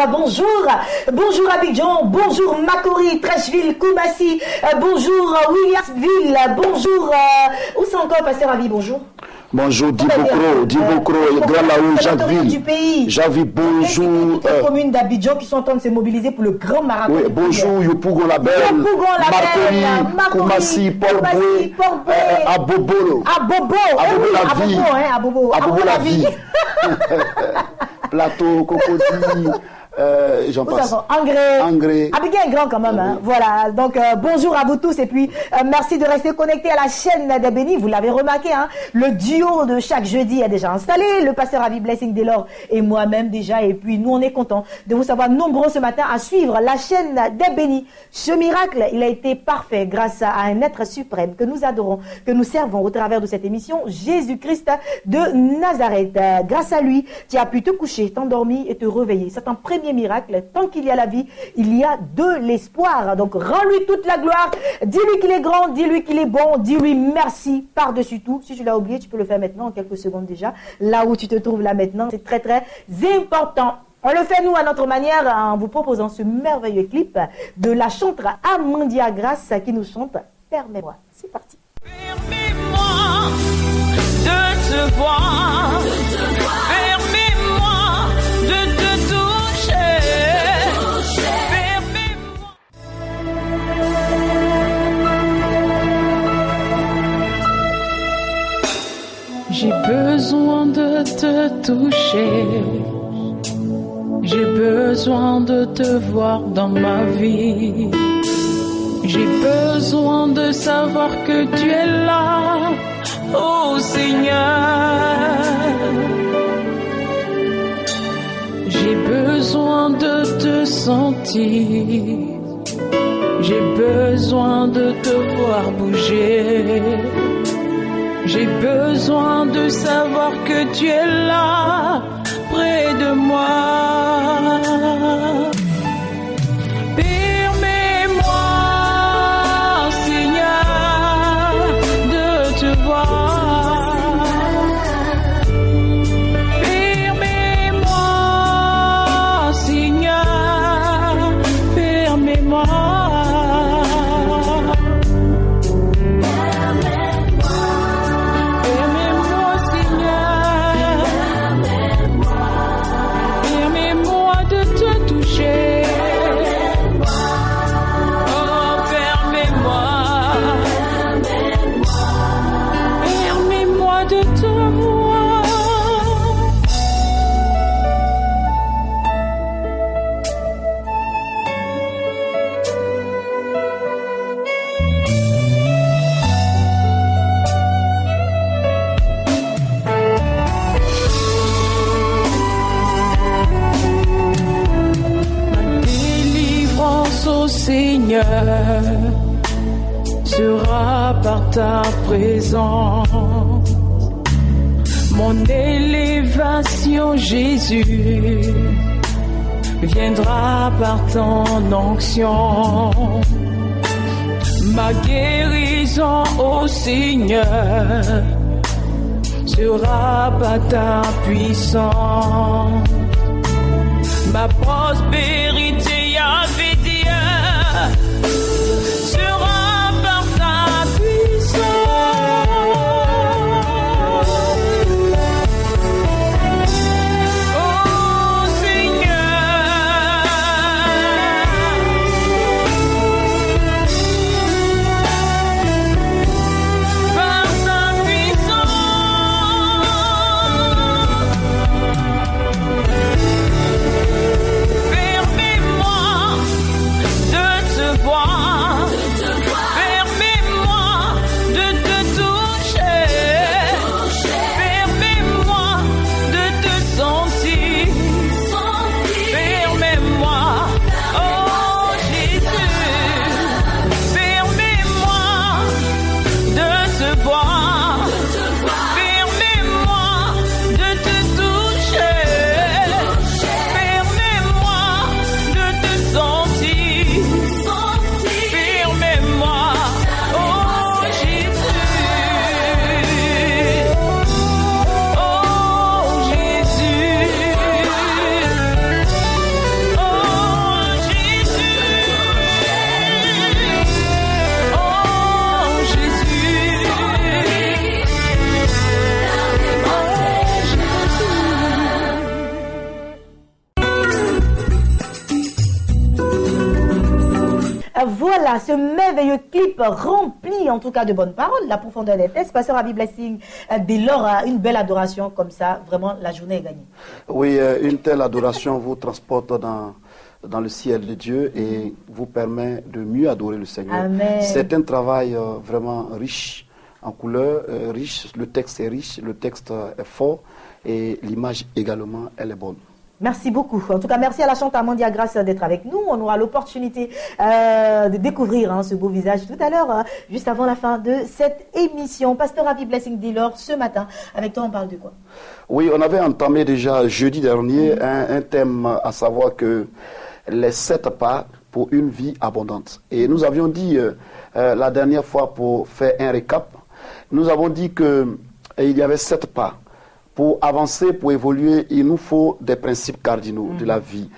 bonjour. Bonjour Abidjan, bonjour Makori, Trècheville, Koumassi, bonjour Williamsville, bonjour, où c'est encore Pasteur Ravi, bonjour. Bonjour Dibokro, Grand Laou, Jacques-Ville, bonjour. Les communes d'Abidjan qui sont en train de se mobiliser pour le grand marathon. Oui, bonjour Yopougon Label, Marconi, Koumassi, Port-Boué, Abobo la vie. Plateau, Cocody. J'en passe. Engrais. Abidjan est grand quand même. Hein. Voilà. Donc, bonjour à vous tous. Et puis, merci de rester connectés à la chaîne des bénis. Vous l'avez remarqué, hein. Le duo de chaque jeudi est déjà installé. Le pasteur Ravi Blessing Delors et moi-même déjà. Et puis, nous, on est contents de vous savoir nombreux ce matin à suivre la chaîne des bénis. Ce miracle, il a été parfait grâce à un être suprême que nous adorons, que nous servons au travers de cette émission, Jésus-Christ de Nazareth. Grâce à lui, tu as pu te coucher, t'endormir et te réveiller. C'est un premier miracle. Tant qu'il y a la vie, il y a de l'espoir. Donc, rends-lui toute la gloire. Dis-lui qu'il est grand, dis-lui qu'il est bon, dis-lui merci par-dessus tout. Si tu l'as oublié, tu peux le faire maintenant en quelques secondes déjà. Là où tu te trouves là maintenant, c'est très très important. On le fait nous à notre manière en vous proposant ce merveilleux clip de la chanteuse Amandia Grace qui nous chante Permets-moi. C'est parti. Permets-moi de te voir. Permets-moi de te J'ai besoin de te toucher. J'ai besoin de te voir dans ma vie. J'ai besoin de savoir que tu es là, oh Seigneur. J'ai besoin de te sentir. J'ai besoin de te voir bouger. J'ai besoin de savoir que tu es là, près de moi. Permets-moi, Seigneur, de te voir. Permets-moi, Seigneur, permets-moi. Seigneur, sera par ta présence. Mon élévation, Jésus, viendra par ton onction. Ma guérison, ô Seigneur, sera par ta puissance. Ma prospérité, Yahvé Dieu, sera par ta puissance. Oh Seigneur, par ta puissance. Permets-moi voilà, ce merveilleux clip rempli en tout cas de bonnes paroles, la profondeur des textes. Pasteur Ravi Blessing, dès lors, une belle adoration comme ça, vraiment la journée est gagnée. Oui, une telle adoration vous transporte dans le ciel de Dieu et vous permet de mieux adorer le Seigneur. Amen. C'est un travail vraiment riche en couleurs, riche, le texte est riche, le texte est fort et l'image également, elle est bonne. Merci beaucoup. En tout cas, merci à la chante Amandia Grace d'être avec nous. On aura l'opportunité de découvrir ce beau visage tout à l'heure, juste avant la fin de cette émission. Pasteur Ravi Blessing Dillor, ce matin, avec toi, on parle de quoi? Oui, on avait entamé déjà jeudi dernier un thème, à savoir que les 7 pas pour une vie abondante. Et nous avions dit la dernière fois, pour faire un récap, nous avons dit qu'il y avait 7 pas. Pour avancer, pour évoluer, il nous faut des principes cardinaux de la vie.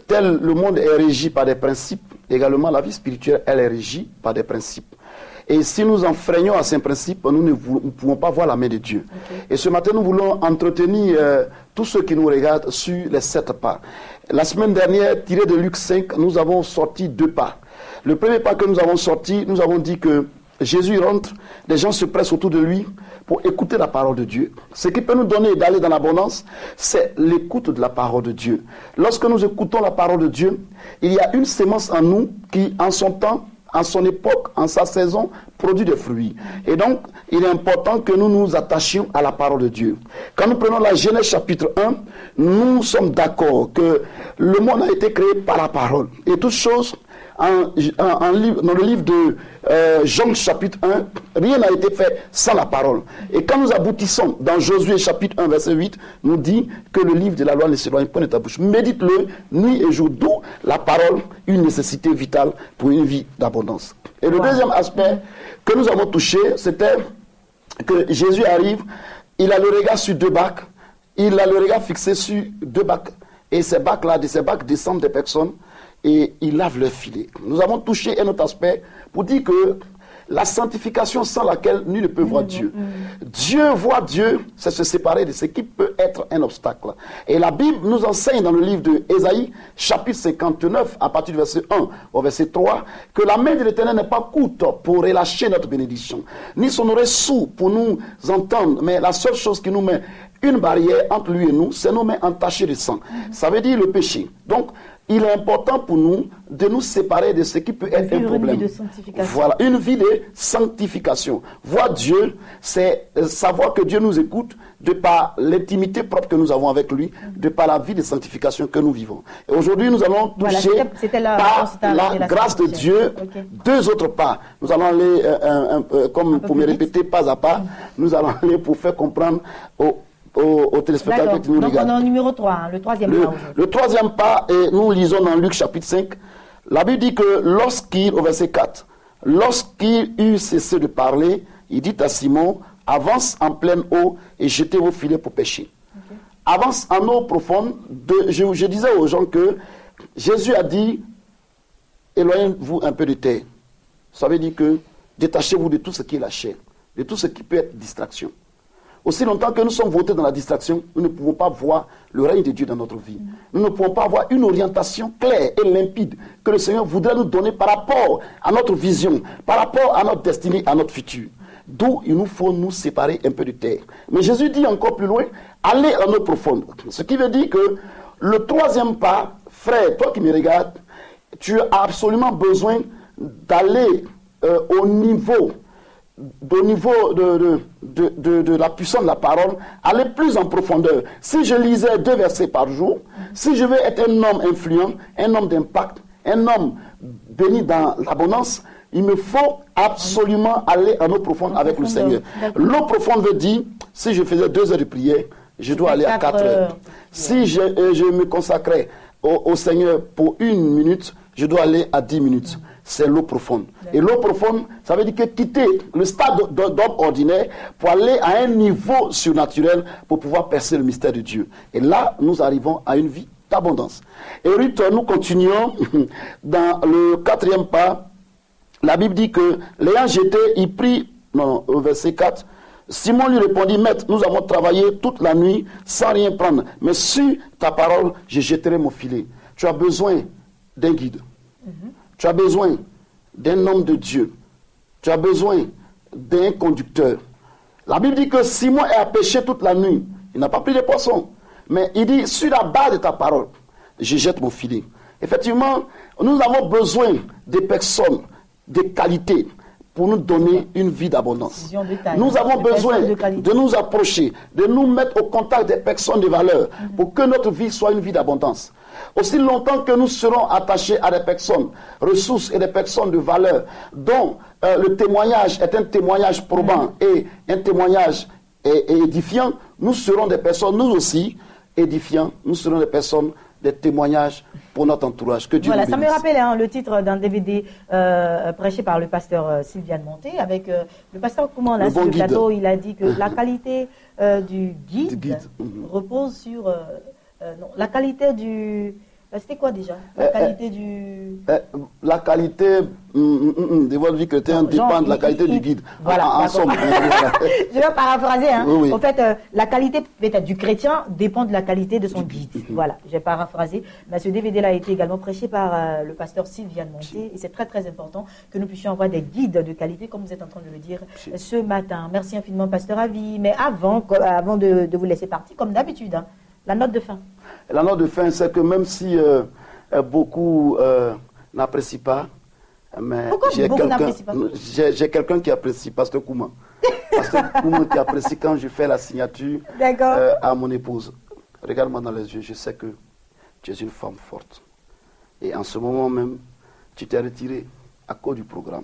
Tel le monde est régi par des principes, également la vie spirituelle, elle est régie par des principes. Et si nous enfreignons à ces principes, nous ne pouvons pas voir la main de Dieu. Okay. Et ce matin, nous voulons entretenir tous ceux qui nous regardent sur les 7 pas. La semaine dernière, tiré de Luc 5, nous avons sorti 2 pas. Le premier pas que nous avons sorti, nous avons dit que Jésus rentre, les gens se pressent autour de lui pour écouter la parole de Dieu. Ce qui peut nous donner d'aller dans l'abondance, c'est l'écoute de la parole de Dieu. Lorsque nous écoutons la parole de Dieu, il y a une sémence en nous qui, en son temps, en son époque, en sa saison, produit des fruits. Et donc, il est important que nous nous attachions à la parole de Dieu. Quand nous prenons la Genèse chapitre 1, nous sommes d'accord que le monde a été créé par la parole. Et toutes choses, dans le livre de Jean chapitre 1, rien n'a été fait sans la parole. Et quand nous aboutissons dans Josué chapitre 1 verset 8, nous dit que le livre de la loi ne s'éloigne pas de ta bouche. Médite-le nuit et jour, d'où la parole, une nécessité vitale pour une vie d'abondance. Et le deuxième aspect que nous avons touché, c'était que Jésus arrive, il a le regard sur 2 bacs, il a le regard fixé sur 2 bacs. Et ces bacs-là, de ces bacs descendent des personnes et ils lavent leurs filets. Nous avons touché un autre aspect pour dire que la sanctification sans laquelle nul ne peut voir Dieu. Dieu voit Dieu, c'est se séparer de ce qui peut être un obstacle. Et la Bible nous enseigne dans le livre de Ésaïe, chapitre 59, à partir du verset 1 au verset 3, que la main de l'Éternel n'est pas courte pour relâcher notre bénédiction, ni son oreille sourde pour nous entendre, mais la seule chose qui nous met une barrière entre lui et nous, c'est nos mains entachées de sang. Ça veut dire le péché. Donc, il est important pour nous de nous séparer de ce qui peut être un problème. Une vie de sanctification. Voilà, une vie de sanctification. Voir Dieu, c'est savoir que Dieu nous écoute de par l'intimité propre que nous avons avec lui, de par la vie de sanctification que nous vivons. Et aujourd'hui, nous allons toucher par la grâce de Dieu 2 autres pas. Nous allons aller, comme pour me répéter pas à pas, nous allons aller pour faire comprendre aux téléspectateurs qui nous regardent. Donc on est au numéro 3, le 3e pas. Le 3e pas, et nous lisons dans Luc chapitre 5, la Bible dit que au verset 4, lorsqu'il eut cessé de parler, il dit à Simon, avance en pleine eau et jetez vos filets pour pêcher. Okay. Avance en eau profonde. Je disais aux gens que Jésus a dit, éloignez-vous un peu de terre. Ça veut dire que détachez-vous de tout ce qui est la chair, de tout ce qui peut être distraction. Aussi longtemps que nous sommes votés dans la distraction, nous ne pouvons pas voir le règne de Dieu dans notre vie. Nous ne pouvons pas avoir une orientation claire et limpide que le Seigneur voudrait nous donner par rapport à notre vision, par rapport à notre destinée, à notre futur. D'où il nous faut nous séparer un peu de terre. Mais Jésus dit encore plus loin, allez en eau profonde. Ce qui veut dire que le 3e pas, frère, toi qui me regardes, tu as absolument besoin d'aller au niveau de la puissance de la parole, aller plus en profondeur. Si je lisais 2 versets par jour, si je veux être un homme influent, un homme d'impact, un homme béni dans l'abondance, il me faut absolument aller en eau profonde avec le Seigneur. L'eau profonde veut dire, si je faisais 2 heures de prière, je dois aller à 4 heures. Si je me consacrais au Seigneur pour 1 minute, je dois aller à 10 minutes. C'est l'eau profonde. Et l'eau profonde, ça veut dire que quitter le stade d'homme ordinaire pour aller à un niveau surnaturel pour pouvoir percer le mystère de Dieu. Et là, nous arrivons à une vie d'abondance. Et Ruth, nous continuons dans le 4e pas. La Bible dit que l'ayant jeté, il prit, au verset 4, Simon lui répondit, Maître, nous avons travaillé toute la nuit sans rien prendre, mais sur ta parole, je jetterai mon filet. Tu as besoin d'un guide. Tu as besoin d'un homme de Dieu. Tu as besoin d'un conducteur. La Bible dit que Simon a pêché toute la nuit. Il n'a pas pris de poisson. Mais il dit, sur la base de ta parole, je jette mon filet. Effectivement, nous avons besoin de personnes de qualité pour nous donner une vie d'abondance. Nous avons besoin de nous approcher, de nous mettre au contact des personnes de valeur pour que notre vie soit une vie d'abondance. Aussi longtemps que nous serons attachés à des personnes, ressources et des personnes de valeur, dont le témoignage est un témoignage probant et un témoignage édifiant, nous serons des personnes, nous aussi, édifiants, nous serons des personnes, des témoignages pour notre entourage. Que Dieu nous bénisse. Ça me rappelle le titre d'un DVD prêché par le pasteur Sylviane Monté, avec le pasteur Kouman, là, sur le plateau, il a dit que la qualité du guide repose sur... non, la qualité du... C'était quoi déjà? La qualité du... La qualité de votre vie chrétienne dépend de la qualité du guide. Voilà, en somme. Je vais paraphraser. Hein. Oui. En fait, la qualité peut-être du chrétien dépend de la qualité de son guide. Voilà, j'ai paraphrasé. Mais ce DVD-là a été également prêché par le pasteur Sylviane Monté. Et c'est très très important que nous puissions avoir des guides de qualité, comme vous êtes en train de le dire ce matin. Merci infiniment, pasteur Avi. Mais avant de vous laisser partir, comme d'habitude, hein, la note de fin. La note de fin, c'est que même si beaucoup n'apprécient pas, mais j'ai quelqu'un qui apprécie, Pasteur Kouman. Pasteur Kouman qui apprécie quand je fais la signature à mon épouse. Regarde-moi dans les yeux, je sais que tu es une femme forte. Et en ce moment même, tu t'es retirée à cause du programme.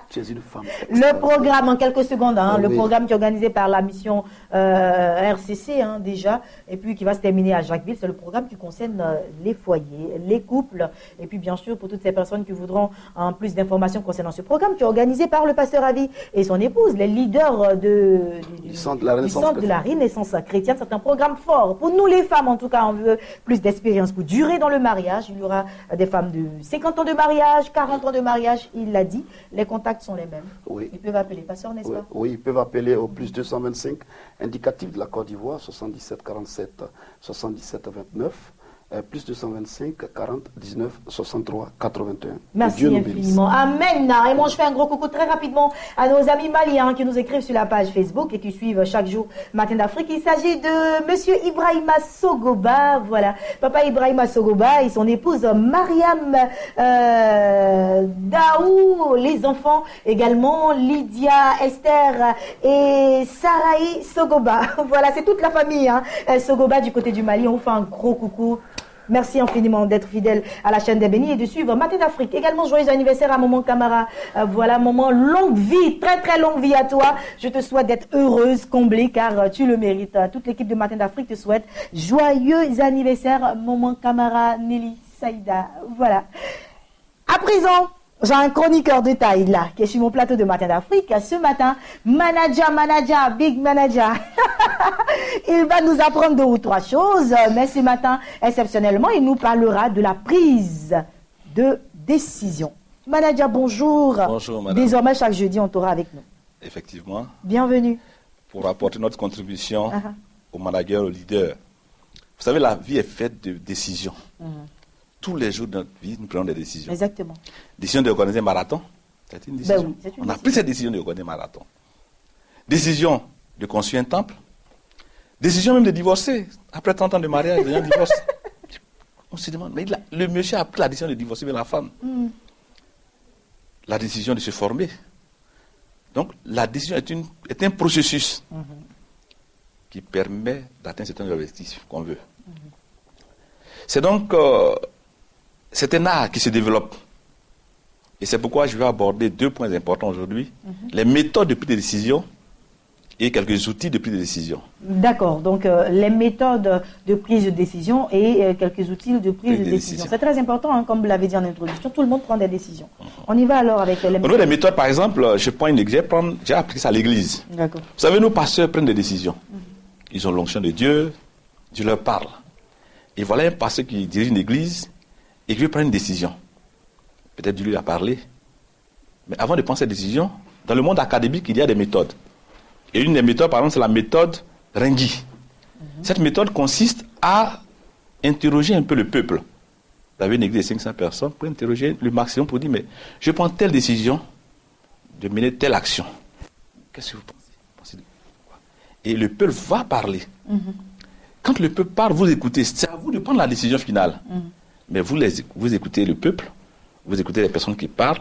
Tu es une femme. Le programme, en quelques secondes, le programme qui est organisé par la mission RCC déjà, et puis qui va se terminer à Jacquesville, c'est le programme qui concerne les foyers, les couples, et puis bien sûr pour toutes ces personnes qui voudront plus d'informations concernant ce programme qui est organisé par le pasteur Avi et son épouse, les leaders du centre de la Renaissance chrétienne. C'est un programme fort. Pour nous les femmes, en tout cas, on veut plus d'expérience pour durer dans le mariage. Il y aura des femmes de 50 ans de mariage, 40 ans de mariage, il l'a dit. Les contacts sont les mêmes. Oui. Ils peuvent appeler, pasteur, n'est-ce pas? Oui, ils peuvent appeler au plus 225, indicatif de la Côte d'Ivoire, 77 47 77 29, plus 225 40 19 63 81. Merci infiniment. Amen. Et moi, je fais un gros coucou très rapidement à nos amis maliens qui nous écrivent sur la page Facebook et qui suivent chaque jour Matin d'Afrique. Il s'agit de Monsieur Ibrahima Sogoba. Voilà. Papa Ibrahima Sogoba et son épouse Mariam Daou. Les enfants également, Lydia, Esther et Saraï Sogoba. Voilà, c'est toute la famille Sogoba du côté du Mali. On fait un gros coucou. Merci infiniment d'être fidèle à la chaîne des bénis et de suivre Matin d'Afrique. Également, joyeux anniversaire à Maman Camara. Voilà, Maman, longue vie, très très longue vie à toi. Je te souhaite d'être heureuse, comblée, car tu le mérites. Toute l'équipe de Matin d'Afrique te souhaite joyeux anniversaire, Maman Camara, Nelly, Saïda. Voilà. À présent, j'ai un chroniqueur de taille là, qui est sur mon plateau de Matin d'Afrique. Ce matin, Big Manager. Il va nous apprendre 2 ou 3 choses, mais ce matin, exceptionnellement, il nous parlera de la prise de décision. Manager, bonjour. Bonjour, madame. Désormais, chaque jeudi, on t'aura avec nous. Effectivement. Bienvenue. Pour apporter notre contribution au manager, au leader. Vous savez, la vie est faite de décisions. Tous les jours de notre vie, nous prenons des décisions. Exactement. Décision d'organiser un marathon, c'est une décision. Ben oui, on a pris cette décision d'organiser un marathon. Décision de construire un temple. Décision même de divorcer. Après 30 ans de mariage, il y a un divorce. On se demande, mais le monsieur a pris la décision de divorcer avec la femme. La décision de se former. Donc, la décision est un processus qui permet d'atteindre certains objectifs qu'on veut. C'est donc... c'est un art qui se développe. Et c'est pourquoi je vais aborder 2 points importants aujourd'hui. Les méthodes de prise de décision et quelques outils de prise de décision. D'accord. Donc, les méthodes de prise de décision et quelques outils de prise de décision. C'est très important, comme vous l'avez dit en introduction. Tout le monde prend des décisions. On y va alors avec les méthodes. Au niveau des méthodes, par exemple, je prends une exemple. J'ai appris ça à l'église. D'accord. Vous savez, nos pasteurs prennent des décisions. Ils ont l'onction de Dieu. Dieu leur parle. Et voilà un pasteur qui dirige une église et qui veut prendre une décision. Peut-être Dieu lui a parlé. Mais avant de prendre cette décision, dans le monde académique, il y a des méthodes. Et une des méthodes, par exemple, c'est la méthode Rengi. Cette méthode consiste à interroger un peu le peuple. vous avez une église de 500 personnes, pour interroger le maximum pour dire, mais je prends telle décision de mener telle action. Qu'est-ce que vous pensez de quoi? Et le peuple va parler. Quand le peuple parle, vous écoutez. C'est à vous de prendre la décision finale. Mais vous écoutez le peuple, vous écoutez les personnes qui parlent.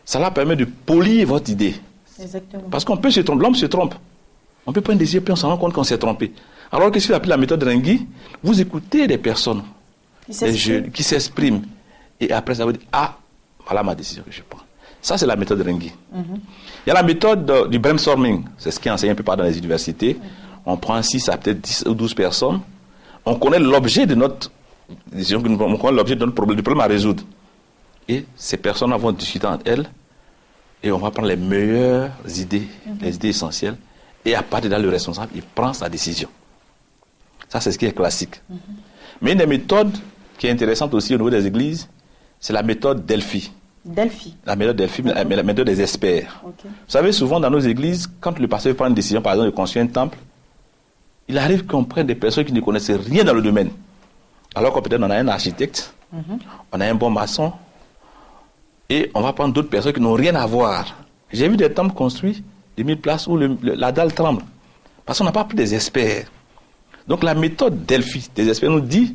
Ça leur permet de polir votre idée. Exactement. Parce qu'on peut se tromper, l'homme se trompe. On peut prendre une décision, puis on s'en rend compte qu'on s'est trompé. Alors que si vous appelez la méthode Rengui, vous écoutez les personnes qui s'expriment. Et après, ça vous dit, ah, voilà ma décision que je prends. Ça, c'est la méthode Rengui. Il y a la méthode du brainstorming. C'est ce qui est enseigné un peu dans les universités. On prend 6 à peut-être 10 ou 12 personnes. On connaît l'objet de notre décision, on connaît l'objet de notre problème, du problème à résoudre. Et ces personnes vont discuter entre elles. Et on va prendre les meilleures idées, les idées essentielles. Et à partir de là, le responsable, il prend sa décision. Ça, c'est ce qui est classique. Mais une des méthodes qui est intéressante aussi au niveau des églises, c'est la méthode Delphi. La méthode Delphi, la méthode des experts. Vous savez, souvent dans nos églises, quand le pasteur prend une décision, par exemple, de construire un temple, il arrive qu'on prenne des personnes qui ne connaissent rien dans le domaine. Alors que peut-être on a un architecte, on a un bon maçon, et on va prendre d'autres personnes qui n'ont rien à voir. J'ai vu des temples construits, des 1000 places où la dalle tremble. Parce qu'on n'a pas pris des experts. Donc la méthode Delphi des experts nous dit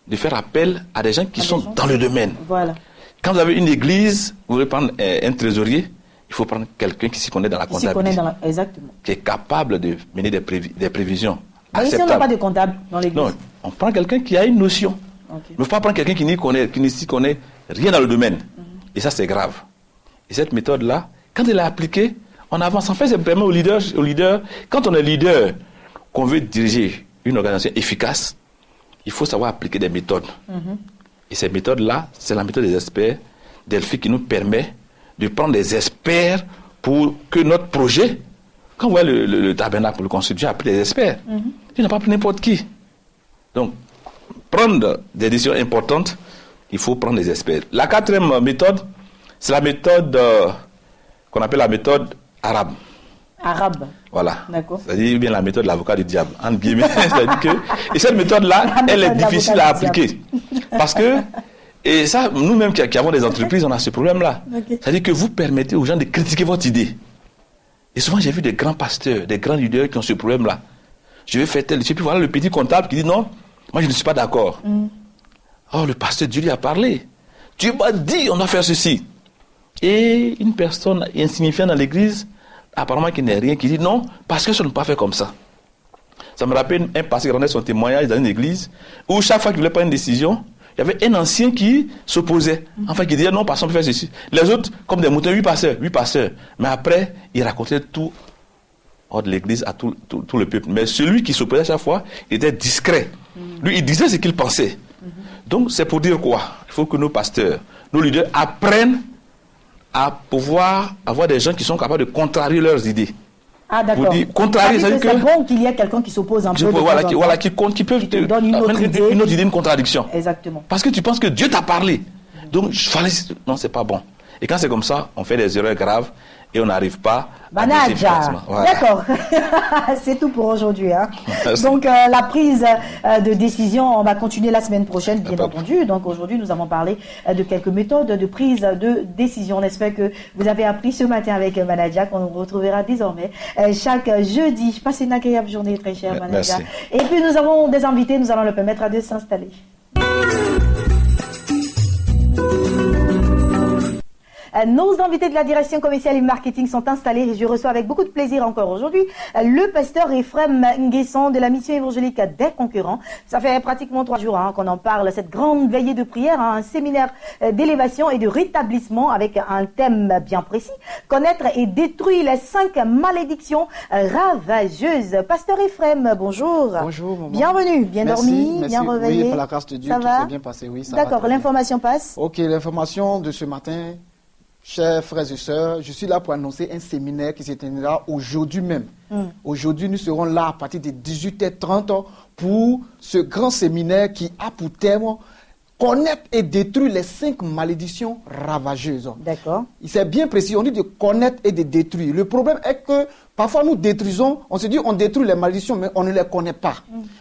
de faire appel à des gens qui sont dans le domaine. Voilà. Quand vous avez une église, vous voulez prendre un trésorier, il faut prendre quelqu'un qui s'y connaît dans la comptabilité. Exactement. Qui est capable de mener des prévisions. Mais ici, on n'a pas de comptable dans l'église. Non, on prend quelqu'un qui a une notion. Mais il ne faut pas prendre quelqu'un qui ne s'y connaît rien dans le domaine. Et ça, c'est grave. Et cette méthode-là, quand elle est appliquée, on avance. En fait, ça permet au leader, quand on est leader, qu'on veut diriger une organisation efficace, il faut savoir appliquer des méthodes. Et ces méthodes-là, c'est la méthode des experts, Delphi, qui nous permet de prendre des experts pour que notre projet, quand vous voyez le tabernacle, le construire, j'ai appelé des experts. Tu n'as pas pris n'importe qui. Donc, prendre des décisions importantes, il faut prendre des experts. La 4e méthode, c'est la méthode qu'on appelle la méthode arabe. Arabe. Voilà. D'accord. C'est-à-dire bien la méthode de l'avocat du diable. Entre guillemets. C'est-à-dire que, et cette méthode-là, elle est difficile à appliquer. Parce que, et ça, nous-mêmes qui avons des entreprises, on a ce problème-là. C'est-à-dire que vous permettez aux gens de critiquer votre idée. Et souvent, j'ai vu des grands pasteurs, des grands leaders qui ont ce problème-là. Je vais faire tel. Et puis voilà le petit comptable qui dit non, moi je ne suis pas d'accord. Oh, le pasteur Dieu lui a parlé. Dieu m'a dit, on doit faire ceci. Et une personne insignifiante dans l'église, apparemment qui n'est rien, qui dit non, parce que ça ne peut pas faire comme ça. Ça me rappelle un pasteur qui rendait son témoignage dans une église où chaque fois qu'il voulait prendre une décision, il y avait un ancien qui s'opposait. Enfin, qui disait non, parce qu'on peut faire ceci. Les autres, comme des moutons, 8 pasteurs. Mais après, il racontait tout hors de l'église à tout le peuple. Mais celui qui s'opposait à chaque fois, il était discret. Lui, il disait ce qu'il pensait. Donc, c'est pour dire quoi? Il faut que nos pasteurs, nos leaders apprennent à pouvoir avoir des gens qui sont capables de contrarier leurs idées. Ah, d'accord. Contrarier, c'est bon qu'il y ait quelqu'un qui s'oppose un peu. Qui peut te donne une autre idée, une contradiction. Exactement. Parce que tu penses que Dieu t'a parlé. Donc, non, c'est pas bon. Et quand c'est comme ça, on fait des erreurs graves et on n'arrive pas à décider efficacement. Voilà. D'accord. C'est tout pour aujourd'hui. Hein. Donc, la prise de décision, on va continuer la semaine prochaine, bien entendu. Donc, aujourd'hui, nous avons parlé de quelques méthodes de prise de décision. On espère que vous avez appris ce matin avec Manadia, qu'on retrouvera désormais chaque jeudi. Passez une agréable journée, très chère Manadia. Et puis, nous avons des invités, nous allons leur permettre de s'installer. Nos invités de la direction commerciale et marketing sont installés et je reçois avec beaucoup de plaisir encore aujourd'hui le pasteur Ephrem Nguesson de la mission évangélique des concurrents. Ça fait pratiquement 3 jours qu'on en parle, cette grande veillée de prière, un séminaire d'élévation et de rétablissement avec un thème bien précis, connaître et détruire les 5 malédictions ravageuses. Pasteur Ephrem, bonjour. Bonjour, maman. Bienvenue, bien dormi, bien réveillé. Oui, par la grâce de Dieu, ça tout va? s'est bien passé. Oui, ça D'accord, va. l'information passe. Ok, l'information de ce matin. Chers frères et sœurs, je suis là pour annoncer un séminaire qui se tiendra aujourd'hui même. Aujourd'hui, nous serons là à partir de 18h30 pour ce grand séminaire qui a pour thème connaître et détruire les 5 malédictions ravageuses. D'accord. C'est bien précis, on dit de connaître et de détruire. Le problème est que parfois nous détruisons, on se dit on détruit les malédictions, mais on ne les connaît pas.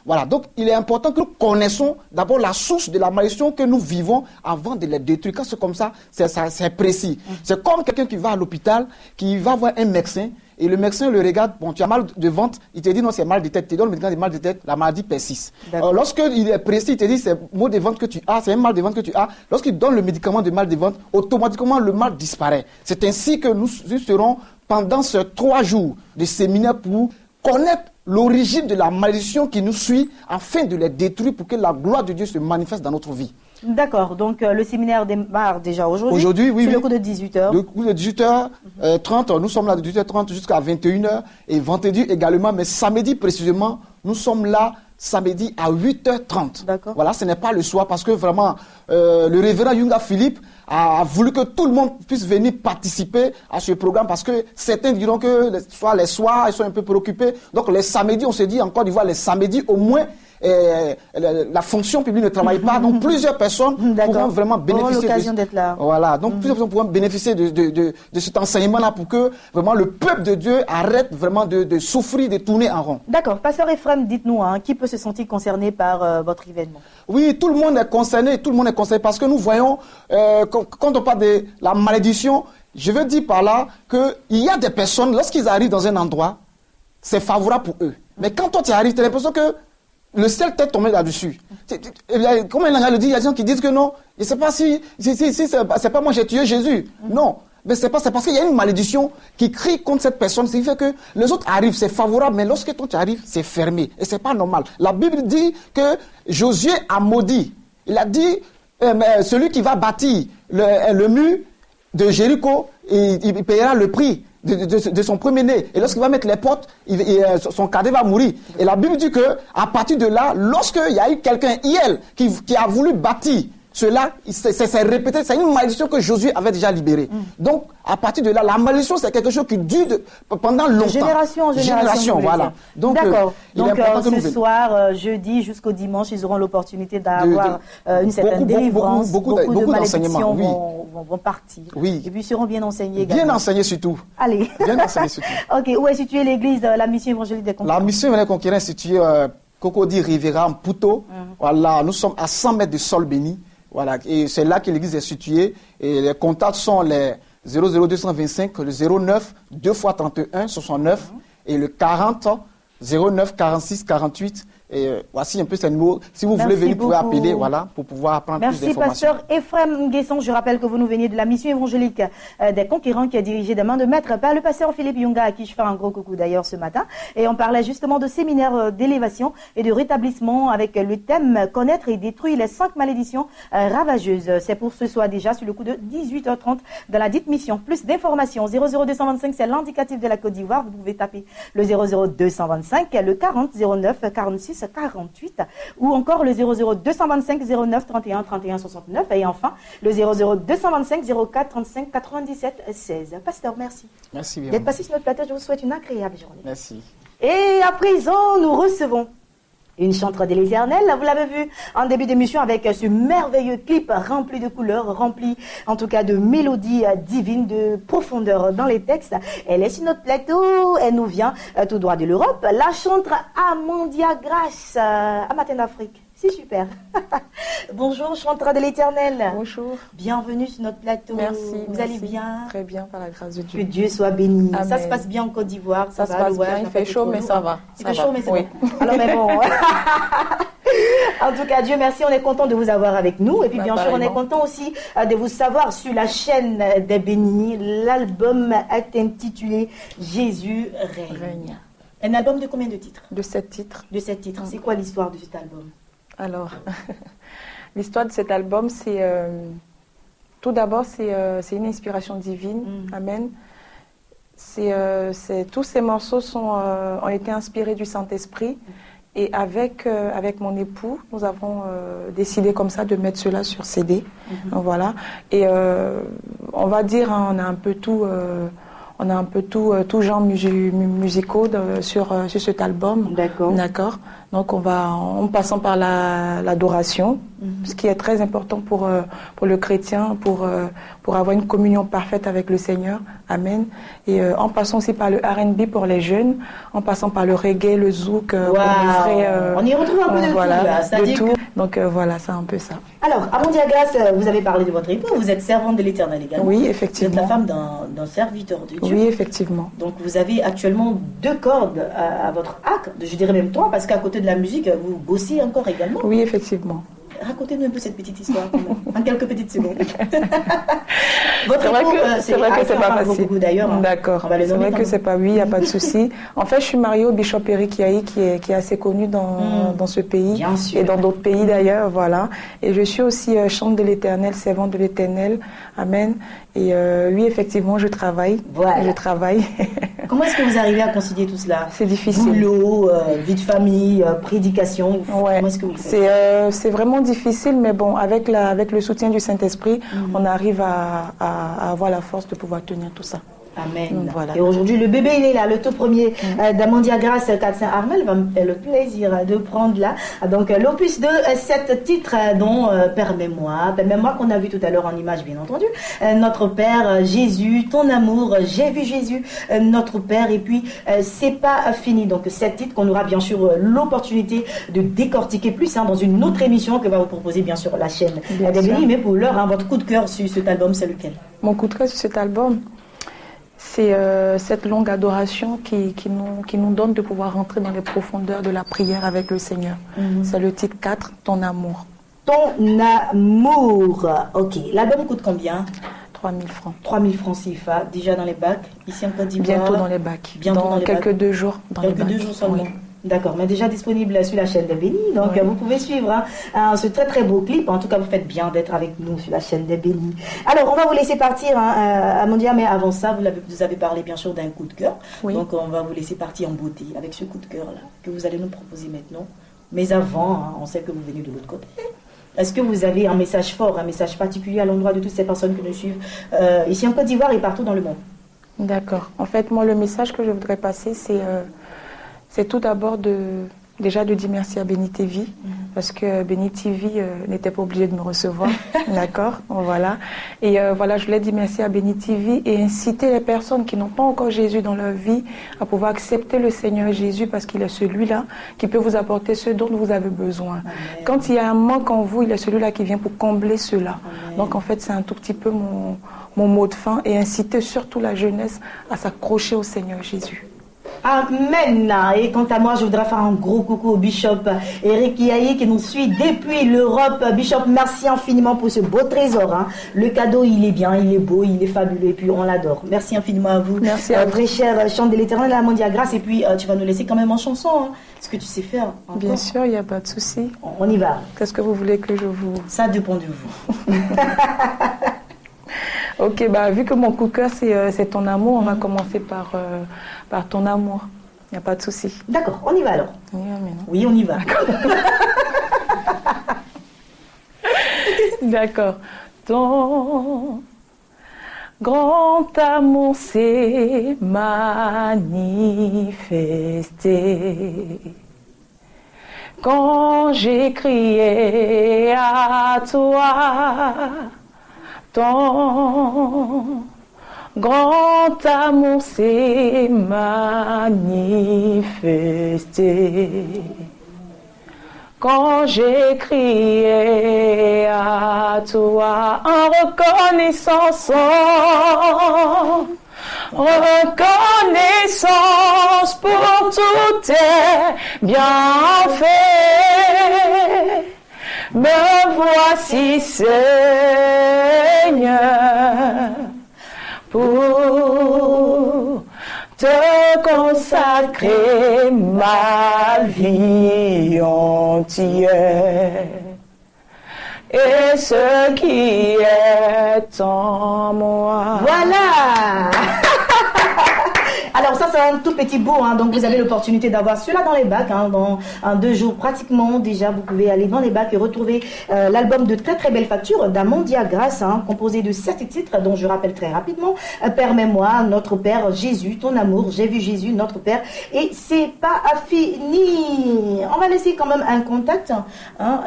Voilà, donc il est important que nous connaissons d'abord la source de la malédiction que nous vivons avant de les détruire. Quand c'est comme ça, c'est précis. C'est comme quelqu'un qui va à l'hôpital, qui va voir un médecin, et le médecin le regarde, bon, tu as mal de ventre, il te dit non, c'est mal de tête, tu te donne le médicament de mal de tête, la maladie persiste. Lorsqu'il est précis, il te dit c'est maux de ventre que tu as, c'est un mal de ventre que tu as, lorsqu'il donne le médicament de mal de ventre, automatiquement le mal disparaît. C'est ainsi que nous serons pendant ces 3 jours de séminaire pour connaître l'origine de la malédiction qui nous suit afin de les détruire pour que la gloire de Dieu se manifeste dans notre vie. D'accord, donc le séminaire démarre déjà aujourd'hui. Aujourd'hui, oui. C'est le coup de 18h. Le coup de 18h30, nous sommes là de 18h30 jusqu'à 21h et vendredi également, mais samedi précisément, nous sommes là samedi à 8h30. D'accord. Voilà, ce n'est pas le soir parce que vraiment, le révérend Yunga Philippe a voulu que tout le monde puisse venir participer à ce programme parce que certains diront que les soirs, ils sont un peu préoccupés. Donc les samedis, on se dit en Côte d'Ivoire, les samedis au moins, la fonction publique ne travaille pas, donc plusieurs personnes pourront vraiment bénéficier l'occasion d'être là. Voilà, donc plusieurs personnes pourront bénéficier de cet enseignement-là pour que vraiment le peuple de Dieu arrête vraiment de souffrir, de tourner en rond. D'accord, Pasteur Ephraim, dites-nous, qui peut se sentir concerné par votre événement? Oui, tout le monde est concerné, parce que nous voyons, quand on parle de la malédiction, je veux dire par là qu'il y a des personnes, lorsqu'ils arrivent dans un endroit, c'est favorable pour eux. Mais quand toi tu arrives, tu as l'impression que le ciel t'est tombé là-dessus. Comme il le dit, il y a des gens qui disent que non, je ne sais pas si c'est pas moi j'ai tué Jésus. Non, mais c'est parce qu'il y a une malédiction qui crie contre cette personne. Ce qui fait que les autres arrivent, c'est favorable, mais lorsque toi tu arrives, c'est fermé. Et c'est pas normal. La Bible dit que Josué a maudit. Il a dit, celui qui va bâtir le mur de Jéricho, il payera le prix de son premier-né. Et lorsqu'il va mettre les portes, son cadet va mourir. Et la Bible dit que à partir de là, lorsqu'il y a eu quelqu'un, Hiel, qui a voulu bâtir cela, c'est répété, c'est une malédiction que Josué avait déjà libérée. Donc, à partir de là, la malédiction, c'est quelque chose qui dure pendant longtemps. Génération en génération, voilà. Donc, d'accord. Donc, ce soir, jeudi jusqu'au dimanche, ils auront l'opportunité d'avoir une certaine délivrance. Beaucoup de malédictions oui. vont partir. Oui. Et puis, ils seront bien enseignés également. Bien enseignés surtout. Allez. Bien enseignés surtout. Ok, où est située l'église de la mission évangélique des Conquérants? La mission évangélique des Conquérants est située Cocody Rivera en Pouto. Voilà, nous sommes à 100 mètres de sol béni. Voilà, et c'est là que l'église est située. Et les contacts sont les 00225, le 09 2 x 31 69 et le 40 09 46 48. Et voici un peu ces numéros. Si vous voulez venir, vous pouvez appeler, voilà, pour pouvoir apprendre plus d'informations. Merci, Pasteur Ephraim Nguesson. Je rappelle que vous nous veniez de la mission évangélique des Conquérants qui est dirigée des mains de maître par le pasteur Philippe Yunga, à qui je fais un gros coucou d'ailleurs ce matin. Et on parlait justement de séminaire d'élévation et de rétablissement avec le thème connaître et détruire les 5 malédictions ravageuses. C'est pour ce soir déjà sur le coup de 18h30 dans la dite mission. Plus d'informations, 00225, c'est l'indicatif de la Côte d'Ivoire. Vous pouvez taper le 00225, le 40 09 46 48 ou encore le 00225 09 31 31 69 et enfin le 00225 04 35 97 16. Pasteur, merci. Merci bien. D'être passé sur notre plateau, je vous souhaite une agréable journée. Merci. Et à présent, nous recevons une chanteuse de l'Éternel. Vous l'avez vu en début d'émission avec ce merveilleux clip rempli de couleurs, rempli en tout cas de mélodies divines, de profondeur dans les textes. Elle est sur notre plateau, elle nous vient tout droit de l'Europe. La chanteuse Amandia Grace, à Matin d'Afrique. C'est super. Bonjour, chanteuse de l'Éternel. Bonjour. Bienvenue sur notre plateau. Merci. Vous allez bien? Très bien, par la grâce de Dieu. Que Dieu soit béni. Amen. Ça se passe bien en Côte d'Ivoire? Ça se passe bien, il fait chaud, mais ça va. Il fait chaud, mais c'est bon. Alors, mais bon. En tout cas, Dieu merci, on est content de vous avoir avec nous. Et puis, bien sûr, on est content aussi de vous savoir sur la chaîne des bénis. L'album est intitulé Jésus règne. Un album de combien de titres? De 7 titres. De 7 titres. C'est quoi l'histoire de cet album? Alors, l'histoire de cet album, c'est tout d'abord, c'est une inspiration divine. Amen. Tous ces morceaux ont été inspirés du Saint-Esprit. Et avec mon époux, nous avons décidé comme ça de mettre cela sur CD. Voilà. Et on va dire, on a un peu tout On a un peu tout genre musicaux sur cet album. D'accord. Donc en passant par l'adoration, ce qui est très important pour le chrétien, pour avoir une communion parfaite avec le Seigneur. Amen. Et en passant aussi par le R&B pour les jeunes, en passant par le reggae, le zouk pour les frères. On y retrouve un peu de tout, là. De tout. Donc voilà, c'est un peu ça. Alors, Amandia Grace, vous avez parlé de votre époux, vous êtes servante de l'Éternel également. Oui, effectivement. Vous êtes la femme d'un serviteur de Dieu. Oui, effectivement. Donc vous avez actuellement 2 cordes à votre arc, je dirais même 3, parce qu'à côté de la musique, vous bossez encore également. Oui, effectivement. Racontez-nous un peu cette petite histoire, quand même, en quelques petites secondes. Votre c'est vrai que c'est pas facile. Beaucoup d'ailleurs. D'accord. C'est vrai que c'est pas, oui, il n'y a pas de souci. En fait, je suis mariée au Bishop Eric Yahi, qui est assez connu dans ce pays et dans d'autres pays d'ailleurs, voilà. Et je suis aussi chante de l'Éternel, servante de l'Éternel. Amen. Et oui, effectivement, je travaille. Voilà. Je travaille. Comment est-ce que vous arrivez à concilier tout cela? C'est difficile. Boulot, vie de famille, prédication. Ouais. Comment est-ce que vous faites? C'est vraiment difficile, mais bon, avec le soutien du Saint-Esprit, on arrive à avoir la force de pouvoir tenir tout ça. Amen. Voilà. Et aujourd'hui, le bébé, il est là, le tout premier d'Amandia Grace, Katsin Armel va me faire le plaisir de prendre là. Donc, l'opus de 7 titres, dont Permets-moi qu'on a vu tout à l'heure en image, bien entendu. Notre Père, Jésus, ton amour, j'ai vu Jésus, notre Père, et puis c'est pas fini. Donc, 7 titres qu'on aura bien sûr l'opportunité de décortiquer plus dans une autre émission que va vous proposer bien sûr la chaîne des Bénis. Mais pour l'heure, votre coup de cœur sur cet album, c'est lequel? Mon coup de cœur sur cet album, c'est cette longue adoration qui nous donne de pouvoir rentrer dans les profondeurs de la prière avec le Seigneur. C'est le titre 4, Ton amour. Ton amour. Ok. L'album coûte combien? 3 000 francs. 3 000 francs CFA, déjà dans les bacs, ici en Côte d'Ivoire. Bientôt dans les bacs. Bientôt dans dans les quelques bacs. 2 jours dans les bacs. Quelques 2 jours seulement. Oui. D'accord, mais déjà disponible sur la chaîne des Bénis, donc vous pouvez suivre ce très très beau clip. En tout cas, vous faites bien d'être avec nous sur la chaîne des Bénis. Alors, on va vous laisser partir, Amandia, mais avant ça, vous avez parlé bien sûr d'un coup de cœur. Oui. Donc, on va vous laisser partir en beauté avec ce coup de cœur-là que vous allez nous proposer maintenant. Mais avant, on sait que vous venez de l'autre côté. Est-ce que vous avez un message fort, un message particulier à l'endroit de toutes ces personnes qui nous suivent ici en Côte d'Ivoire et partout dans le monde? D'accord. En fait, moi, le message que je voudrais passer, c'est tout d'abord déjà de dire merci à Béni TV, parce que Béni TV n'était pas obligé de me recevoir, d'accord, voilà. Et voilà, je voulais dire merci à Béni TV et inciter les personnes qui n'ont pas encore Jésus dans leur vie à pouvoir accepter le Seigneur Jésus, parce qu'il est celui-là qui peut vous apporter ce dont vous avez besoin. Amen. Quand il y a un manque en vous, il est celui-là qui vient pour combler cela. Amen. Donc en fait, c'est un tout petit peu mon mot de fin, et inciter surtout la jeunesse à s'accrocher au Seigneur Jésus. Amen. Et quant à moi, je voudrais faire un gros coucou au Bishop Eric Yahi qui nous suit depuis l'Europe. Bishop, merci infiniment pour ce beau trésor. Le cadeau, il est bien, il est beau, il est fabuleux, et puis on l'adore. Merci infiniment à vous. Merci à vous. Très cher chant de l'Éternel, Amandia Grace, et puis tu vas nous laisser quand même en chanson. Ce que tu sais faire. Encore. Bien sûr, il n'y a pas de souci. On y va. Qu'est-ce que vous voulez que je vous... Ça dépend de vous. Ok, vu que mon coup de cœur, c'est ton amour, on va commencer par ton amour. Il n'y a pas de souci. D'accord, on y va alors. Oui, on y va. D'accord. Ton grand amour s'est manifesté quand j'ai crié à toi. Ton grand amour s'est manifesté quand j'ai crié à toi en reconnaissance pour tous tes bienfaits. Me voici, Seigneur, pour te consacrer ma vie entière et ce qui est en moi. Voilà. Alors ça c'est un tout petit bout, hein, donc vous avez l'opportunité d'avoir cela dans les bacs, hein, dans 2 jours pratiquement déjà, vous pouvez aller dans les bacs et retrouver l'album de très très belle facture d'Amandia Grace, hein, composé de 7 titres, dont je rappelle très rapidement, Permets-moi, Notre Père, Jésus, Ton Amour, J'ai vu Jésus, Notre Père, et C'est pas fini. On va laisser quand même un contact, hein,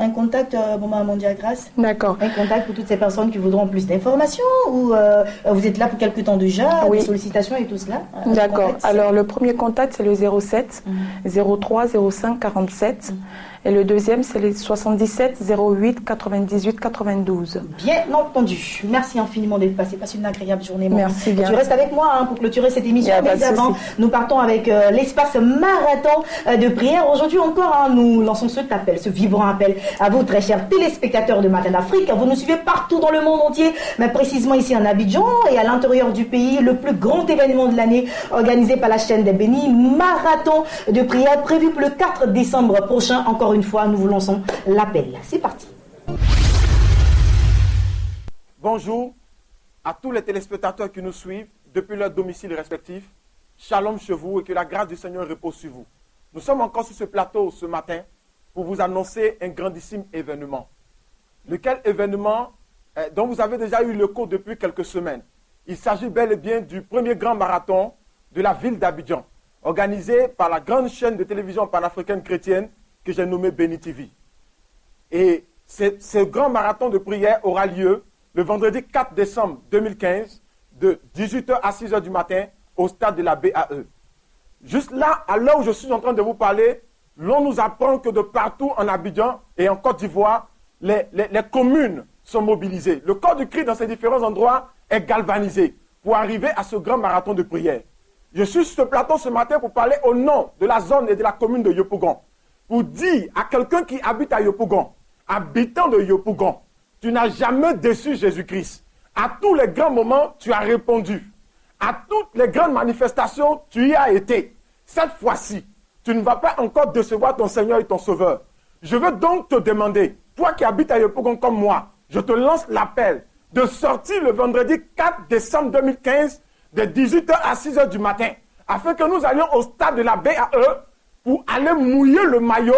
Amandia Grace. D'accord. Un contact pour toutes ces personnes qui voudront plus d'informations, ou vous êtes là pour quelque temps déjà, oui. Des sollicitations et tout cela. D'accord. Alors le premier contact c'est le 07 03 05 47 et le deuxième c'est le 77 08 98 92. Bien entendu. Merci infiniment d'être passé. Passe une agréable journée. Merci bien. Tu restes avec moi, hein, pour clôturer cette émission. Mais avant, nous partons avec l'espace marathon de prière. Aujourd'hui encore, hein, nous lançons cet appel, ce vibrant appel à vous, très chers téléspectateurs de Matin d'Afrique. Vous nous suivez partout dans le monde entier, mais précisément ici en Abidjan et à l'intérieur du pays, le plus grand événement de l'année organisé par la chaîne des Bénis, marathon de prière prévu pour le 4 décembre prochain. Encore une fois, nous vous lançons l'appel. C'est parti. Bonjour à tous les téléspectateurs qui nous suivent depuis leurs domiciles respectifs. Shalom chez vous et que la grâce du Seigneur repose sur vous. Nous sommes encore sur ce plateau ce matin pour vous annoncer un grandissime événement. Lequel événement dont vous avez déjà eu le cours depuis quelques semaines. Il s'agit bel et bien du premier grand marathon de la ville d'Abidjan, organisé par la grande chaîne de télévision panafricaine chrétienne que j'ai nommée Béni TV. Et ce grand marathon de prière aura lieu le vendredi 4 décembre 2015 de 18h à 6h du matin au stade de la BAE. Juste là, à l'heure où je suis en train de vous parler, l'on nous apprend que de partout en Abidjan et en Côte d'Ivoire, les communes sont mobilisées. Le corps du Christ dans ces différents endroits est galvanisé pour arriver à ce grand marathon de prière. Je suis sur ce plateau ce matin pour parler au nom de la zone et de la commune de Yopougon. Pour dire à quelqu'un qui habite à Yopougon, habitant de Yopougon, tu n'as jamais déçu Jésus-Christ. À tous les grands moments, tu as répondu. À toutes les grandes manifestations, tu y as été. Cette fois-ci, tu ne vas pas encore décevoir ton Seigneur et ton Sauveur. Je veux donc te demander, toi qui habites à Yopougon comme moi, je te lance l'appel de sortir le vendredi 4 décembre 2015 de 18h à 6h du matin, afin que nous allions au stade de la BAE pour aller mouiller le maillot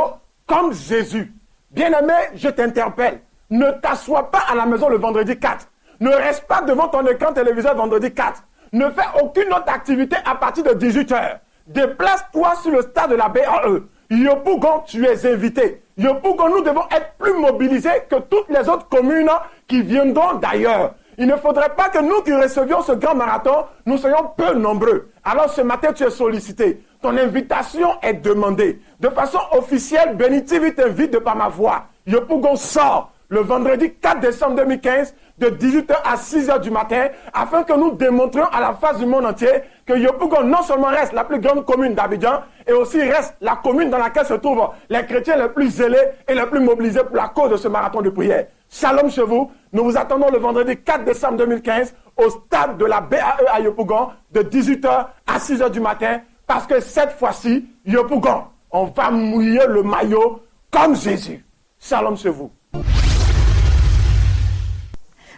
comme Jésus. Bien-aimé, je t'interpelle. Ne t'assois pas à la maison le vendredi 4. Ne reste pas devant ton écran téléviseur vendredi 4. Ne fais aucune autre activité à partir de 18h. Déplace-toi sur le stade de la BAE. Yopougon, tu es invité. Yopougon, nous devons être plus mobilisés que toutes les autres communes qui viendront d'ailleurs. Il ne faudrait pas que nous qui recevions ce grand marathon, nous soyons peu nombreux. Alors ce matin, tu es sollicité. Ton invitation est demandée. De façon officielle, Béni TV t'invite de par ma voix. Yopougon sort le vendredi 4 décembre 2015 de 18h à 6h du matin afin que nous démontrions à la face du monde entier que Yopougon non seulement reste la plus grande commune d'Abidjan et aussi reste la commune dans laquelle se trouvent les chrétiens les plus zélés et les plus mobilisés pour la cause de ce marathon de prière. Shalom chez vous. Nous vous attendons le vendredi 4 décembre 2015 au stade de la BAE à Yopougon de 18h à 6h du matin parce que cette fois-ci, Yopougon, on va mouiller le maillot comme Jésus. Shalom chez vous.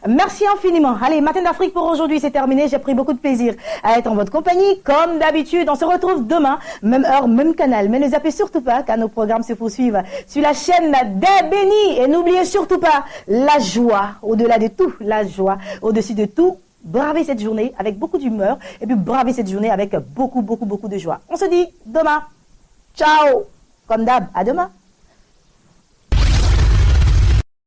Merci infiniment. Allez, Matin d'Afrique pour aujourd'hui, c'est terminé. J'ai pris beaucoup de plaisir à être en votre compagnie. Comme d'habitude, on se retrouve demain, même heure, même canal. Mais ne zappez surtout pas car nos programmes se poursuivent sur la chaîne des Bénis. Et n'oubliez surtout pas la joie, au-delà de tout, la joie, au-dessus de tout. Bravez cette journée avec beaucoup d'humeur et puis bravez cette journée avec beaucoup de joie. On se dit demain. Ciao. Comme d'hab, à demain.